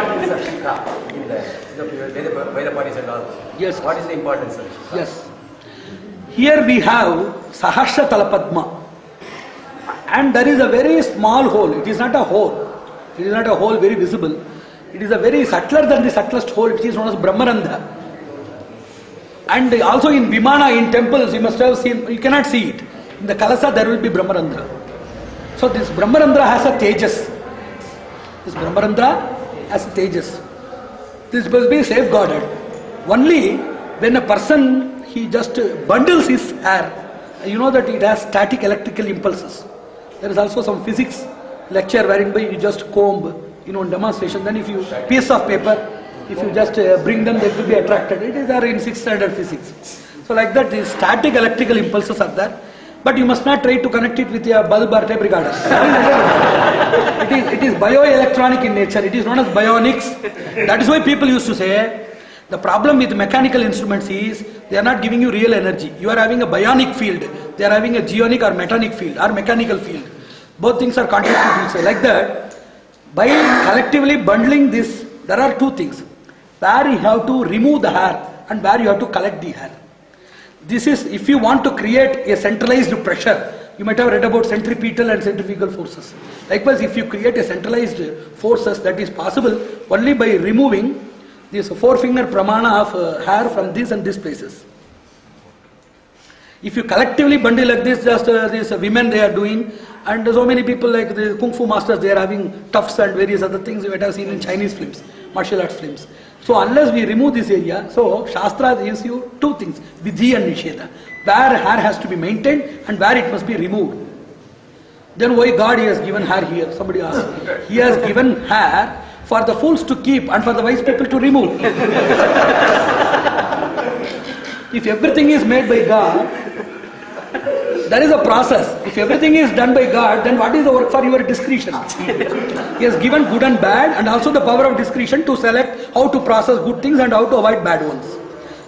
importance of Shikha in the Veda parties and all? Yes. What is the importance of Shikha? Yes. Here we have Sahasra Talapadma. And there is a very small hole. It is not a hole. It is not a hole very visible. It is a very subtler than the subtlest hole, which is known as Brahmarandha. And also in Vimana, in temples, you must have seen, you cannot see it. In the Kalasa, there will be Brahmarandha. So this Brahmarandha has a tejas. This Brahmarandha has a tejas. This must be safeguarded. Only when a person, he just bundles his hair, you know that it has static electrical impulses. There is also some physics lecture wherein you just comb, demonstration. Then if you, piece of paper, if you just bring them, they will be attracted. It is there in 6th standard physics. So like that, the static electrical impulses are there. But you must not try to connect it with a bulb or tape recorder. it is bioelectronic in nature. It is known as bionics. That is why people used to say, the problem with mechanical instruments is, they are not giving you real energy. You are having a bionic field. They are having a geonic or metanic field or mechanical field. Both things are contradictory to each other. Like that, by collectively bundling this, there are two things. Where you have to remove the hair and where you have to collect the hair. This is, if you want to create a centralized pressure, you might have read about centripetal and centrifugal forces. Likewise, if you create a centralized forces, that is possible only by removing this 4-finger pramana of hair from this and these places. If you collectively bundle like this, just these women they are doing, and so many people like the Kung Fu masters, they are having tufts and various other things you might have seen in Chinese films, martial arts films. So unless we remove this area, so Shastra gives you two things, Vidhi and Nisheda. Where hair has to be maintained and where it must be removed. Then why God he has given hair here? Somebody asked. He has given hair for the fools to keep and for the wise people to remove. If everything is made by God, there is a process. If everything is done by God, then what is the work for your discretion? He has given good and bad and also the power of discretion to select how to process good things and how to avoid bad ones.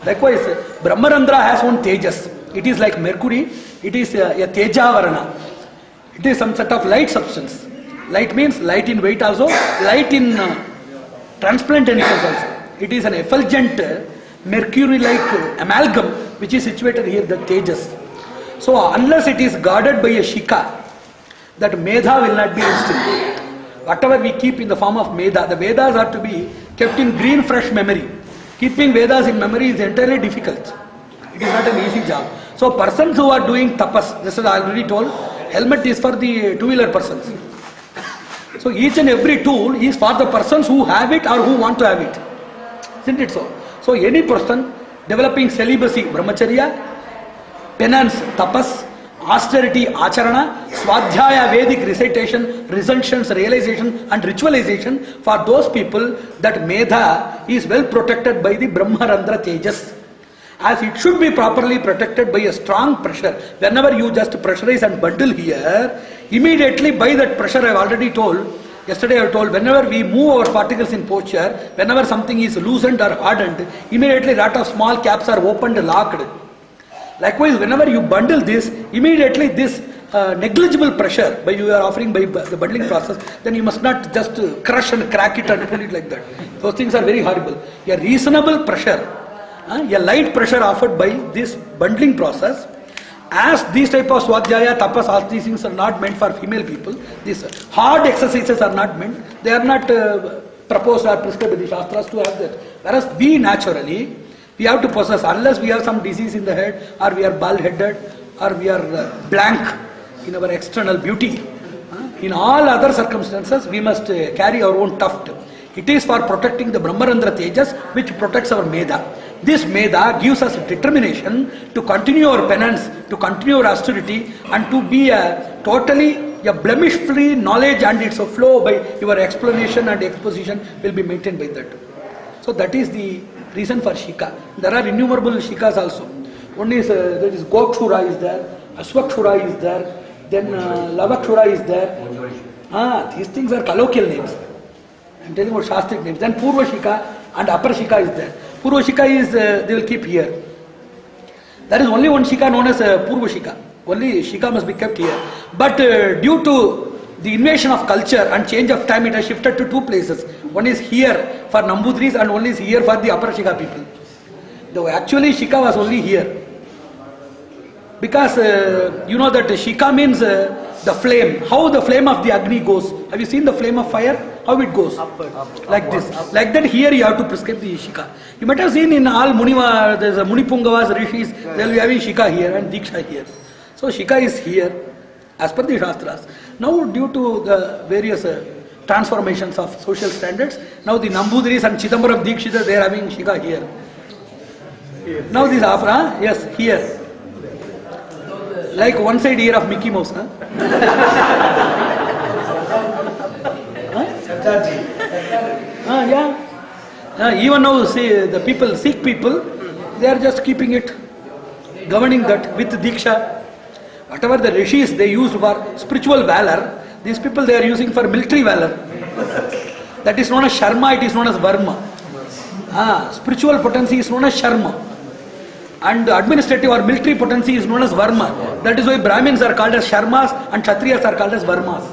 Likewise, Brahmarandra has one tejas. It is like mercury. It is a tejavarana. It is some sort of light substance. Light means light in weight also, light in transplantness also. It is an effulgent mercury-like amalgam which is situated here, the tejas. So unless it is guarded by a shikha, that medha will not be instilled. Whatever we keep in the form of medha, the Vedas are to be kept in green fresh memory. Keeping Vedas in memory is entirely difficult. It is not an easy job. So persons who are doing tapas, this is already told, helmet is for the two-wheeler persons. So each and every tool is for the persons who have it or who want to have it. Isn't it so? So any person developing celibacy, brahmacharya, penance, tapas, austerity, acharana, swadhyaya, Vedic recitation, resumptions, realization and ritualization, for those people that medha is well protected by the Brahmarandra tejas. As it should be properly protected by a strong pressure. Whenever you just pressurize and bundle here, immediately by that pressure I have already told, yesterday I have told, whenever we move our particles in posture, whenever something is loosened or hardened, immediately lot of small caps are opened, locked. Likewise, whenever you bundle this, immediately this negligible pressure by you are offering by the bundling process, then you must not just crush and crack it and pull it like that. Those things are very horrible. A reasonable pressure, a light pressure offered by this bundling process, as these type of swadhyaya, tapas, all these things are not meant for female people, these hard exercises are not meant, they are not proposed or prescribed by the Shastras to have that. Whereas we naturally, we have to possess, unless we have some disease in the head, or we are bald-headed, or we are blank in our external beauty. In all other circumstances, we must carry our own tuft. It is for protecting the Brahmarandra tejas, which protects our medha. This medha gives us determination to continue our penance, to continue our austerity, and to be totally a blemish-free knowledge, and its flow by your explanation and exposition will be maintained by that. So that is the reason for shika. There are innumerable shikas also. One is, there is Gokshura is there, Aswakshura is there, then Lavakshura is there. These things are colloquial names. I am telling about Shastric names. Then Purva Shika and Upper Shika is there. Purva Shika is, they will keep here. There is only one Shika known as Purva Shika. Only Shika must be kept here. But due to the invasion of culture and change of time, it has shifted to two places. One is here for Nambudris and one is here for the Upper Shika people. Though actually Shika was only here. Because you know that Shika means the flame. How the flame of the Agni goes. Have you seen the flame of fire? How it goes? Upward. Like this. Like that here you have to prescribe the Shika. You might have seen in all Muniva, there's a Munipungavas, Rishis, they will be having Shika here and Diksha here. So Shika is here as per the Shastras. Now due to the various transformations of social standards, now the Nambudris and Chidambaram Dikshita, they are having Shika here. Now this Apra, yes, here. Like one side ear of Mickey Mouse, huh? Yeah. Even now, see, the people, Sikh people, they are just keeping it, governing that with Diksha. Whatever the rishis they used for spiritual valor, these people they are using for military valor. That is known as Sharma, it is known as Varma. Spiritual potency is known as Sharma. And administrative or military potency is known as Varma. That is why Brahmins are called as Sharmas and Kshatriyas are called as Varmas.